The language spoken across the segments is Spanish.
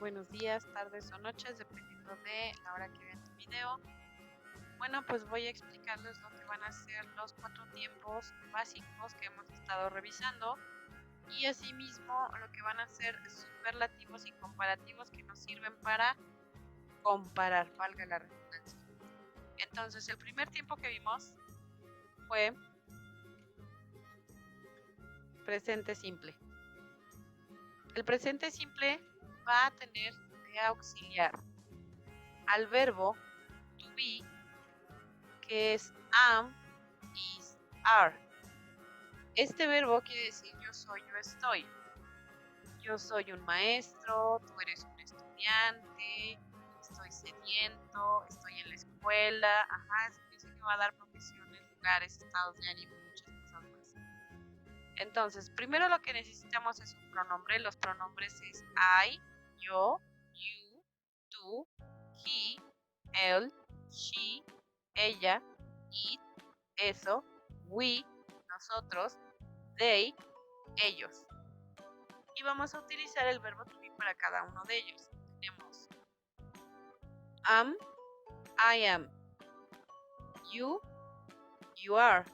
Buenos días, tardes o noches, dependiendo de la hora que vean tu video. Bueno, pues voy a explicarles lo que van a ser los 4 tiempos básicos que hemos estado revisando y asimismo lo que van a ser superlativos y comparativos que nos sirven para comparar, valga la redundancia. Entonces, el primer tiempo que vimos fue presente simple. El presente simple va a tener de auxiliar al verbo to be, que es am, is, are. Este verbo quiere decir yo soy, yo estoy. Yo soy un maestro, tú eres un estudiante, estoy sediento, estoy en la escuela. Ajá, eso que va a dar profesiones, lugares, estados de ánimo, muchas cosas más. Entonces, primero lo que necesitamos es un pronombre. Los pronombres es I, yo, you, tú, he, él, she, ella, it, eso, we, nosotros, they, ellos. Y vamos a utilizar el verbo to be para cada uno de ellos. Tenemos am, I am. You, you are.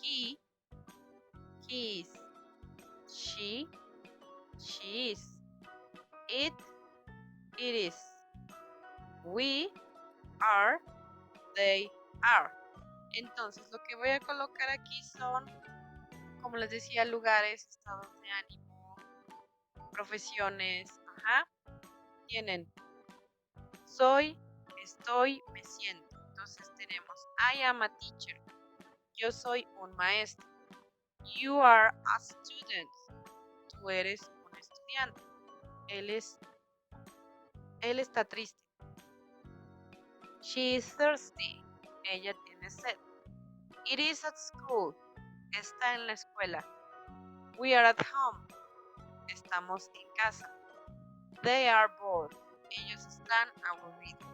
He is. She is. It is. We are, they are. Entonces, lo que voy a colocar aquí son, como les decía, lugares, estados de ánimo, profesiones. Ajá. Tienen soy, estoy, me siento. Entonces tenemos I am a teacher. Yo soy un maestro. You are a student. Tú eres un estudiante. Él está triste. She is thirsty. Ella tiene sed. It is at school. Está en la escuela. We are at home. Estamos en casa. They are bored. Ellos están aburridos.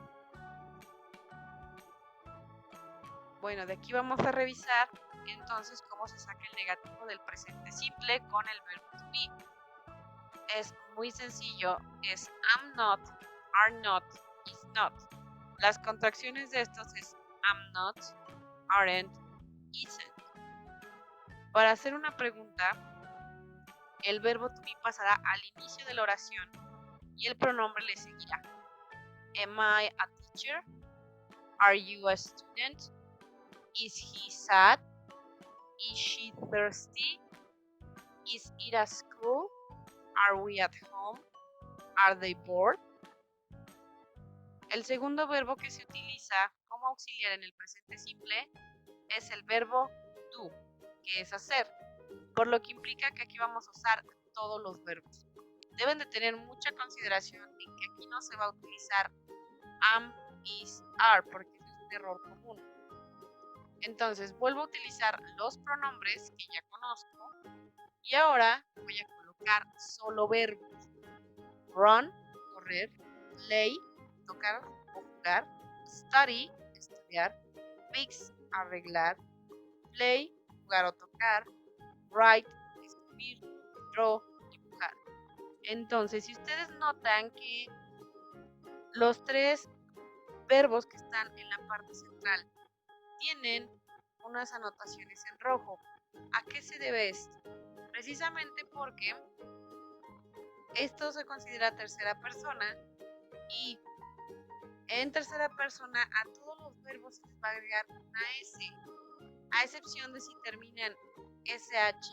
Bueno, de aquí vamos a revisar entonces cómo se saca el negativo del presente simple con el verbo to be. Es muy sencillo, es am not, are not, is not. Las contracciones de estos es am not, aren't, isn't. Para hacer una pregunta, el verbo to be pasará al inicio de la oración y el pronombre le seguirá. Am I a teacher? Are you a student? Is he sad? Is she thirsty? Is it a school? Are we at home? Are they bored? El segundo verbo que se utiliza como auxiliar en el presente simple es el verbo do, que es hacer, por lo que implica que aquí vamos a usar todos los verbos. Deben de tener mucha consideración en que aquí no se va a utilizar am, is, are, porque es un error común. Entonces vuelvo a utilizar los pronombres que ya conozco y ahora voy a colocar solo verbos. Run, correr, play, tocar o jugar, study, estudiar, fix, arreglar, play, jugar o tocar, write, escribir, draw, dibujar. Entonces, si ustedes notan que los tres verbos que están en la parte central tienen unas anotaciones en rojo, ¿a qué se debe esto? Precisamente porque esto se considera tercera persona y en tercera persona a todos los verbos se les va a agregar una S, a excepción de si terminan SH,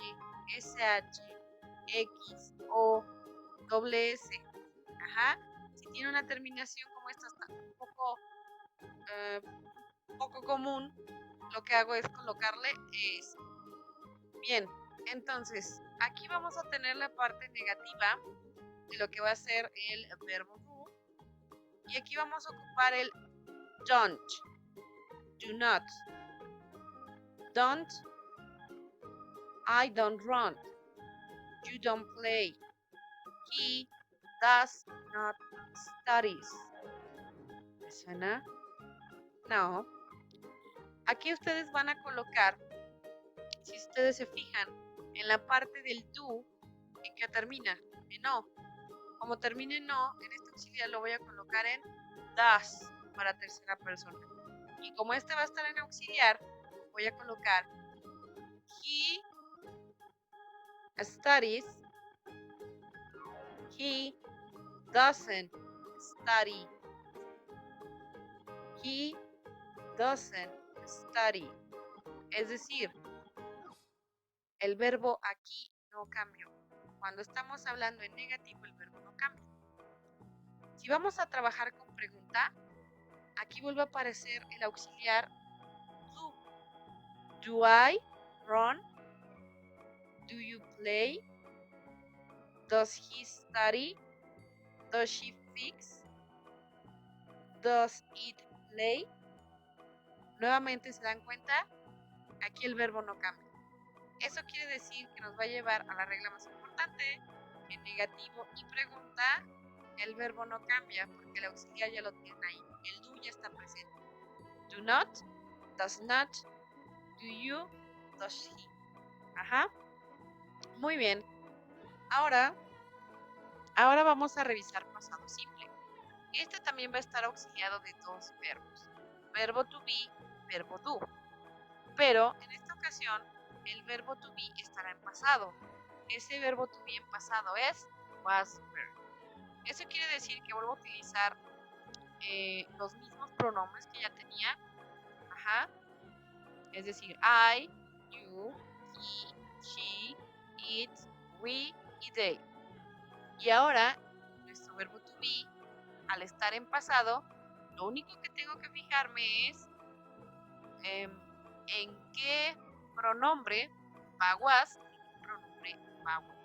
SH, X o doble S. Ajá. Si tiene una terminación como esta, está un poco común, lo que hago es colocarle S. Bien, entonces aquí vamos a tener la parte negativa de lo que va a ser el verbo do. Y aquí vamos a ocupar el don't, do not. Don't, I don't run. You don't play. He does not studies. ¿Me suena? No. Aquí ustedes van a colocar, si ustedes se fijan, en la parte del do, ¿en qué termina? En o. Como termina en no, en este auxiliar lo voy a colocar en does para tercera persona. Y como este va a estar en auxiliar, voy a colocar he studies, he doesn't study, he doesn't study. Es decir, el verbo aquí no cambió. Cuando estamos hablando en negativo, el verbo no cambia. Si vamos a trabajar con pregunta, aquí vuelve a aparecer el auxiliar do. Do I run? Do you play? Does he study? Does she fix? Does it play? Nuevamente se dan cuenta, aquí el verbo no cambia. Eso quiere decir que nos va a llevar a la regla más importante. En negativo y pregunta, el verbo no cambia porque el auxiliar ya lo tiene ahí. El do ya está presente. Do not, does not, do you, does he. Ajá. Muy bien. Ahora vamos a revisar pasado simple. Este también va a estar auxiliado de dos verbos. Verbo to be, verbo do. Pero en esta ocasión el verbo to be estará en pasado. Ese verbo to be en pasado es was, were. Eso quiere decir que vuelvo a utilizar los mismos pronombres que ya tenía. Ajá. Es decir, I, you, he, she, it, we y they. Y ahora, nuestro verbo to be, al estar en pasado, lo único que tengo que fijarme es en qué pronombre va was y qué pronombre va were.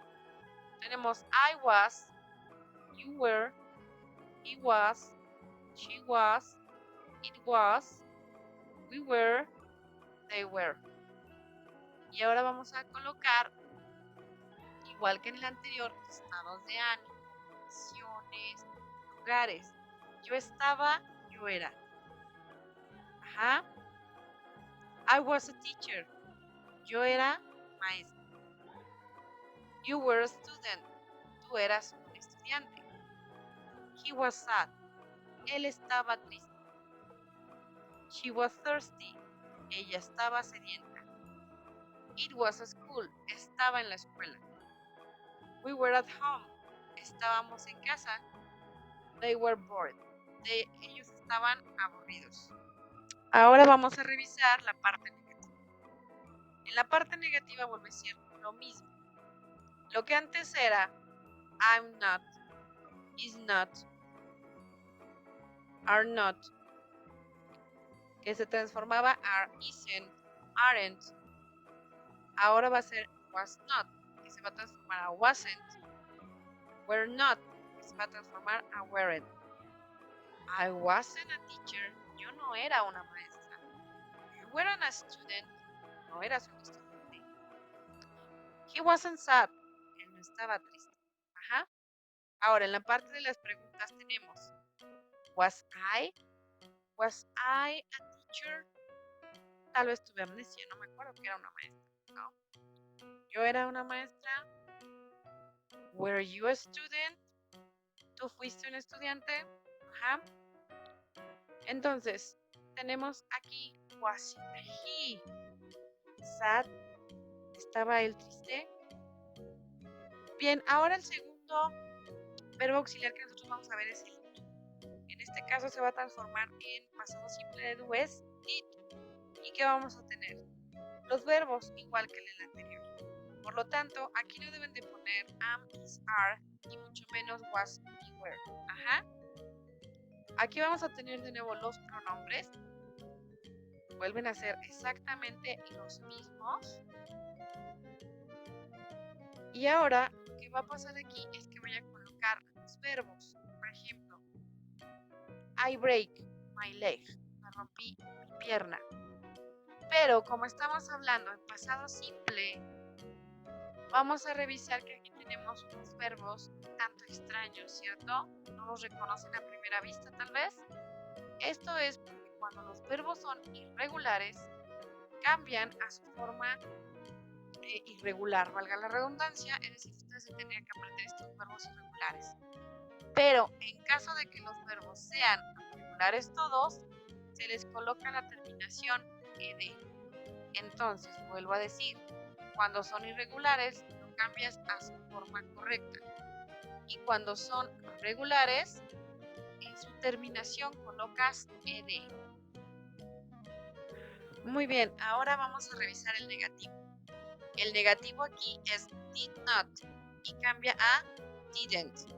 Tenemos I was, you were, he was, she was, it was, we were, they were. Y ahora vamos a colocar, igual que en el anterior, estados de ánimo, acciones, lugares. Yo estaba, yo era. Ajá. I was a teacher. Yo era maestra. You were a student. Tú eras un estudiante. He was sad. Él estaba triste. She was thirsty. Ella estaba sedienta. It was a school. Estaba en la escuela. We were at home. Estábamos en casa. They were bored. Ellos estaban aburridos. Ahora vamos a revisar la parte negativa. En la parte negativa vuelve a ser lo mismo. Lo que antes era I'm not, is not, are not, que se transformaba are, isn't, aren't. Ahora va a ser was not, que se va a transformar a wasn't. Were not, que se va a transformar a weren't. I wasn't a teacher. Yo no era una maestra. You weren't a student. No eras un estudiante. He wasn't sad. Él no estaba triste. Ajá. Ahora, en la parte de las preguntas tenemos Was I a teacher? Tal vez tuve amnesia, no me acuerdo que era una maestra, ¿no? Yo era una maestra. Were you a student? ¿Tú fuiste un estudiante? Ajá. Entonces, tenemos aquí was he sad? ¿Estaba él triste? Bien, ahora el segundo verbo auxiliar que nosotros vamos a ver es el do. En este caso se va a transformar en pasado simple de do es did. ¿Y qué vamos a tener? Los verbos igual que en el anterior. Por lo tanto, aquí no deben de poner am, is, are, ni mucho menos was y were. Ajá. Aquí vamos a tener de nuevo los pronombres. Vuelven a ser exactamente los mismos. Y ahora lo que va a pasar aquí es que voy a colocar los verbos. Por ejemplo, I break my leg. Me rompí mi pierna. Pero como estamos hablando en pasado simple, vamos a revisar que aquí tenemos unos verbos tanto extraños, ¿cierto? No los reconocen a primera vista tal vez. Esto es porque cuando los verbos son irregulares, cambian a su forma irregular, valga la redundancia, es decir, ustedes se tendrían que aprender estos verbos irregulares. Pero en caso de que los verbos sean regulares todos, se les coloca la terminación ed. Entonces, vuelvo a decir, cuando son irregulares, lo cambias a su forma correcta. Y cuando son regulares, en su terminación colocas ed. Muy bien, ahora vamos a revisar el negativo. El negativo aquí es did not y cambia a didn't.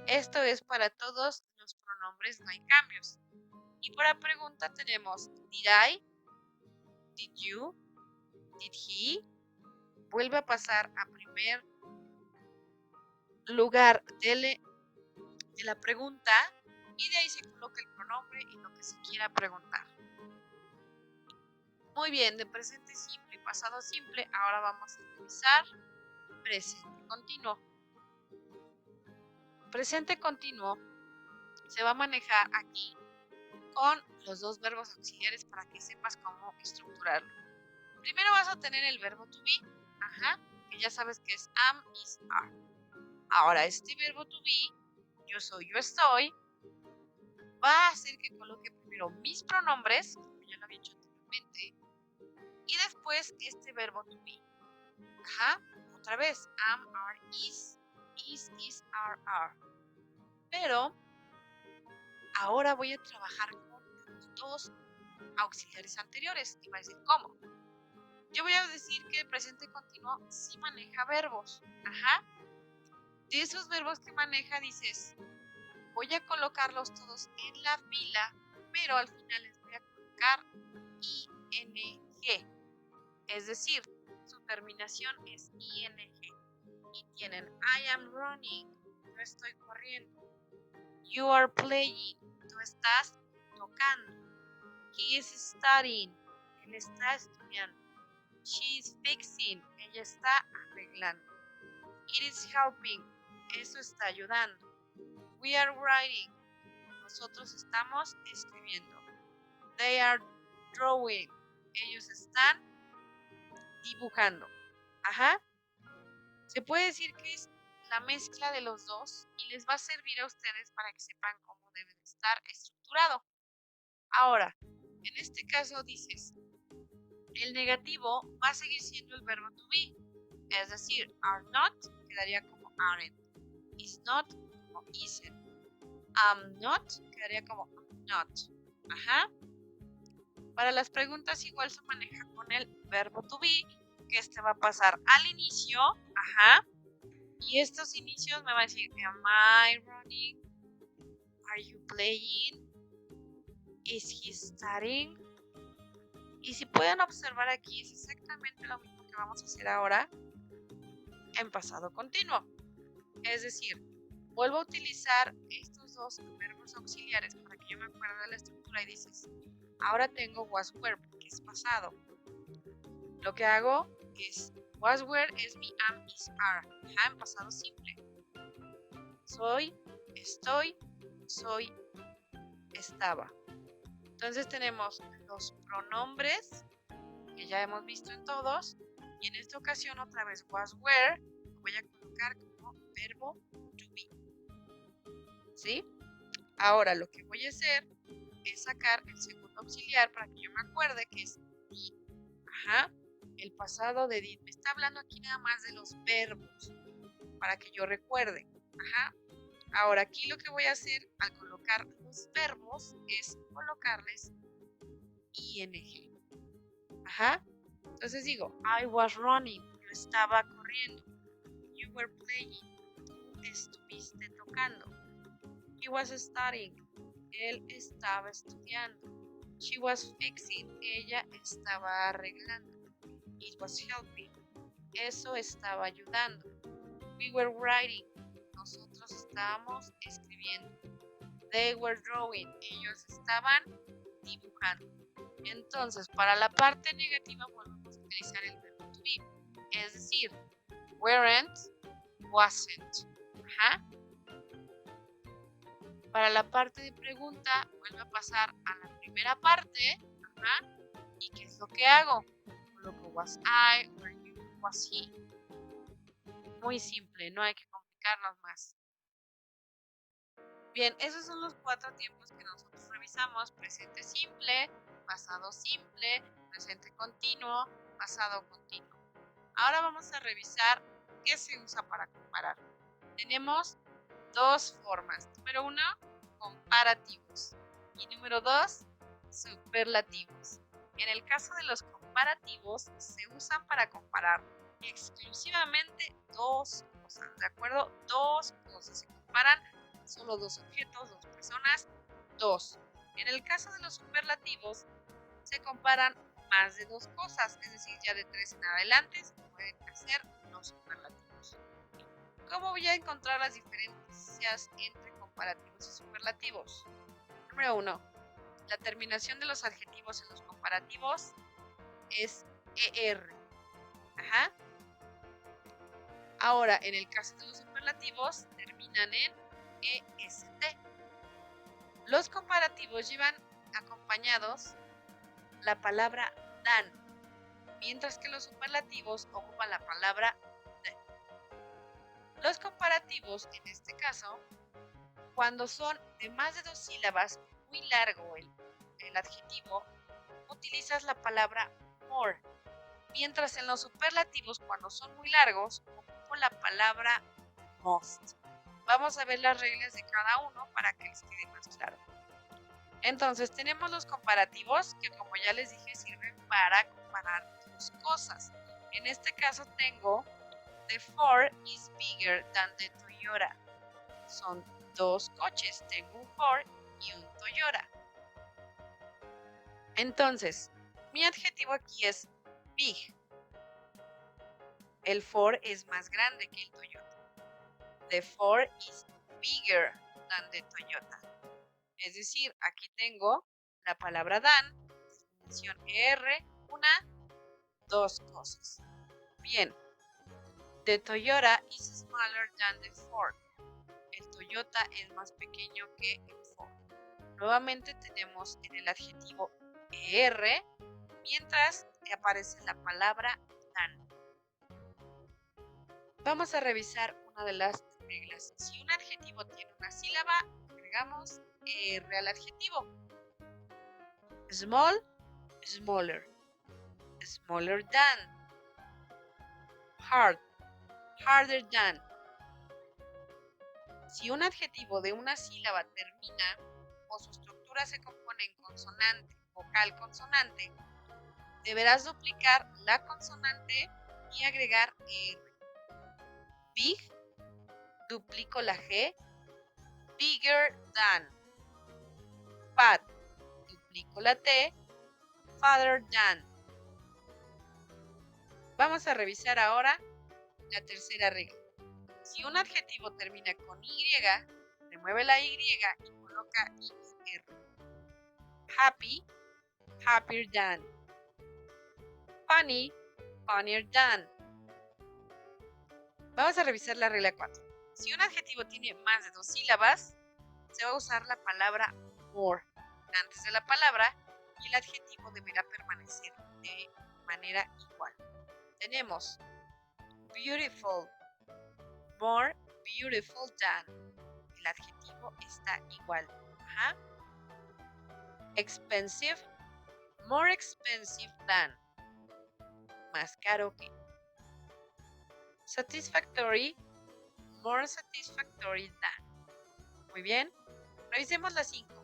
Esto es para todos los pronombres, no hay cambios. Y para pregunta tenemos did I, did you, did he. Vuelve a pasar a primer lugar de la pregunta y de ahí se coloca el pronombre y lo que se quiera preguntar. Muy bien, de presente simple y pasado simple, ahora vamos a revisar presente continuo. Presente continuo se va a manejar aquí con los dos verbos auxiliares para que sepas cómo estructurarlo. Primero vas a tener el verbo to be, que ya sabes que es am, is, are. Ahora, este verbo to be, yo soy, yo estoy, va a hacer que coloque primero mis pronombres, como ya lo había hecho anteriormente, y después este verbo to be. Otra vez, am, are, is, are. Pero ahora voy a trabajar con los dos auxiliares anteriores. Y va a decir, ¿cómo? Yo voy a decir que el presente continuo sí maneja verbos. De esos verbos que maneja dices, voy a colocarlos todos en la fila, pero al final les voy a colocar ing. Es decir, su terminación es ing. Y tienen I am running, yo estoy corriendo. You are playing, tú estás tocando. He is studying, él está estudiando. She is fixing, ella está arreglando. It is helping, eso está ayudando. We are writing, nosotros estamos escribiendo. They are drawing, ellos están dibujando. Se puede decir que es la mezcla de los dos y les va a servir a ustedes para que sepan cómo deben estar estructurado. Ahora, en este caso dices, el negativo va a seguir siendo el verbo to be, es decir, are not quedaría como aren't, is not como isn't, am not quedaría como am not. Para las preguntas igual se maneja con el verbo to be, que este va a pasar al inicio, y estos inicios me va a decir, am I running? Are you playing? Is he studying? Y si pueden observar aquí, es exactamente lo mismo que vamos a hacer ahora en pasado continuo. Es decir, vuelvo a utilizar estos dos verbos auxiliares para que yo me acuerde de la estructura y dices, ahora tengo was were porque es pasado. Lo que hago es, was were es mi am, is, are, en pasado simple. Soy, estoy, soy, estaba. Entonces tenemos los pronombres que ya hemos visto en todos y en esta ocasión otra vez was were lo voy a colocar como verbo to be. ¿Sí? Ahora lo que voy a hacer es sacar el segundo auxiliar para que yo me acuerde que es did. El pasado de did. Me está hablando aquí nada más de los verbos para que yo recuerde. Ahora aquí lo que voy a hacer al colocar los verbos es colocarles ing. Entonces digo, I was running, yo estaba corriendo. You were playing, tú estuviste tocando. He was studying, él estaba estudiando. She was fixing, ella estaba arreglando. It was helping, eso estaba ayudando. We were writing, nosotros estábamos escribiendo. They were drawing, ellos estaban dibujando. Entonces, para la parte negativa volvemos a utilizar el verbo to be, es decir, weren't, wasn't. Para la parte de pregunta, vuelve a pasar a la primera parte. ¿Y qué es lo que hago? Coloco was I, were you, was he. Muy simple, no hay que complicarnos más. Bien, esos son los 4 tiempos que nosotros revisamos: presente simple, pasado simple, presente continuo, pasado continuo. Ahora vamos a revisar qué se usa para comparar. Tenemos 2 formas. Número 1, comparativos. Y número 2, superlativos. En el caso de los comparativos, se usan para comparar exclusivamente 2 cosas, ¿de acuerdo? 2 cosas. Se comparan solo 2 objetos, 2 personas, 2. En el caso de los superlativos, se comparan más de 2 cosas, es decir, ya de 3 en adelante se pueden hacer los superlativos. ¿Cómo voy a encontrar las diferencias entre comparativos y superlativos? Número 1. La terminación de los adjetivos en los comparativos es ER. Ajá. Ahora, en el caso de los superlativos, terminan en EST. Los comparativos llevan acompañados la palabra dan, mientras que los superlativos ocupan la palabra de. Los comparativos, en este caso, cuando son de más de 2 sílabas, muy largo el adjetivo, utilizas la palabra more, mientras en los superlativos, cuando son muy largos, ocupo la palabra most. Vamos a ver las reglas de cada uno para que les quede más claro. Entonces, tenemos los comparativos, que como ya les dije, sirven para comparar dos cosas. En este caso tengo the Ford is bigger than the Toyota. Son 2 coches, tengo un Ford y un Toyota. Entonces, mi adjetivo aquí es big. El Ford es más grande que el Toyota. The Ford is bigger than the Toyota. Es decir, aquí tengo la palabra than, definición ER, una, 2 cosas. Bien, the Toyota is smaller than the Ford. El Toyota es más pequeño que el Ford. Nuevamente tenemos en el adjetivo ER, mientras que aparece la palabra than. Vamos a revisar una de las reglas. Si un adjetivo tiene una sílaba, agregamos ER al adjetivo. Small, smaller. Smaller than. Hard, harder than. Si un adjetivo de una sílaba termina o su estructura se compone en consonante, vocal, consonante, deberás duplicar la consonante y agregar ER. Big, duplico la G, bigger than. Fat, duplico la T, father than. Vamos a revisar ahora la tercera regla. Si un adjetivo termina con Y, remueve la Y y coloca IR. Happy, happier than. Funny, funnier than. Vamos a revisar la regla 4. Si un adjetivo tiene más de 2 sílabas, se va a usar la palabra more antes de la palabra y el adjetivo deberá permanecer de manera igual. Tenemos beautiful, more beautiful than. El adjetivo está igual. Ajá. Expensive, more expensive than. Más caro que. Satisfactory, more satisfactory than. Muy bien. Revisemos las 5.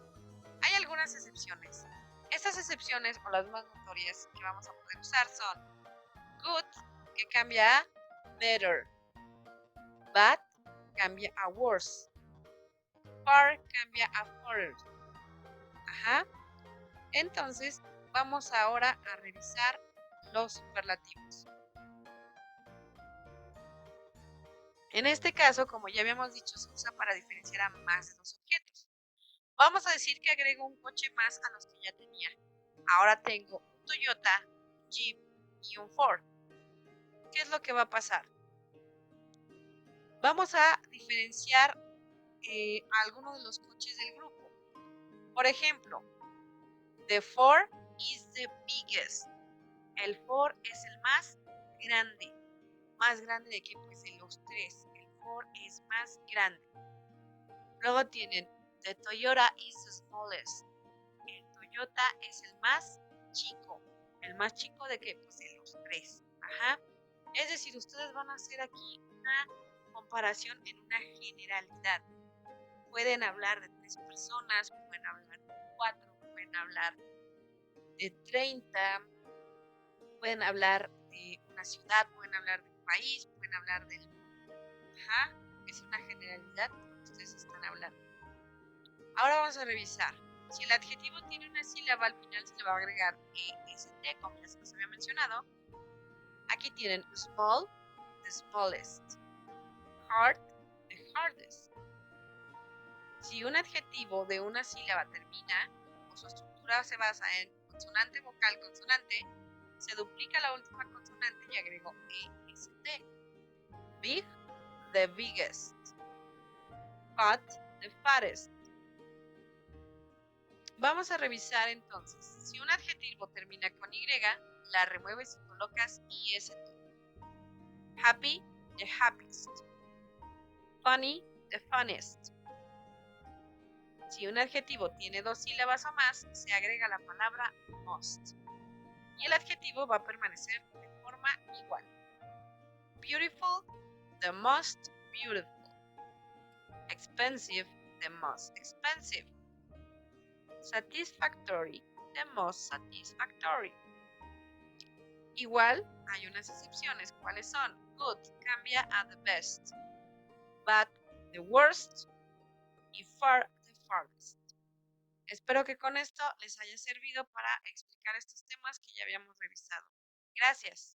Hay algunas excepciones. Estas excepciones o las más notorias que vamos a poder usar son good, que cambia a better. Bad cambia a worse. Far cambia a further. Ajá. Entonces, vamos ahora a revisar los superlativos. En este caso, como ya habíamos dicho, se usa para diferenciar a más de 2 objetos. Vamos a decir que agrego un coche más a los que ya tenía. Ahora tengo un Toyota, un Jeep y un Ford. ¿Qué es lo que va a pasar? Vamos a diferenciar algunos de los coches del grupo. Por ejemplo, the Ford is the biggest. El Ford es el más grande. ¿Más grande de qué? Pues de los 3. El Ford es más grande. Luego tienen The Toyota is the smallest. El Toyota es el más chico. ¿El más chico de qué? Pues de los tres. Ajá. Es decir, ustedes van a hacer aquí una comparación en una generalidad. Pueden hablar de 3 personas, pueden hablar de 4, pueden hablar de 30, pueden hablar de una ciudad, pueden hablar de un país, pueden hablar del... Ajá, es una generalidad que ustedes están hablando. Ahora vamos a revisar. Si el adjetivo tiene una sílaba, al final se le va a agregar EST, como ya se los había mencionado. Aquí tienen small, the smallest. Hard, the hardest. Si un adjetivo de una sílaba termina, o su estructura se basa en consonante, vocal, consonante, se duplica la última consonante y agrego EST. Big, the biggest. Fat, the fattest. Vamos a revisar entonces. Si un adjetivo termina con Y, la remueves y colocas IST. Happy, the happiest. Funny, the funniest. Si un adjetivo tiene 2 sílabas o más, se agrega la palabra most. Y el adjetivo va a permanecer de forma igual. Beautiful, the most beautiful. Expensive, the most expensive. Satisfactory, the most satisfactory. Igual, hay unas excepciones. ¿Cuáles son? Good cambia a the best. Bad, the worst. Y far, the farthest. Espero que con esto les haya servido para explicar estos temas que ya habíamos revisado. Gracias.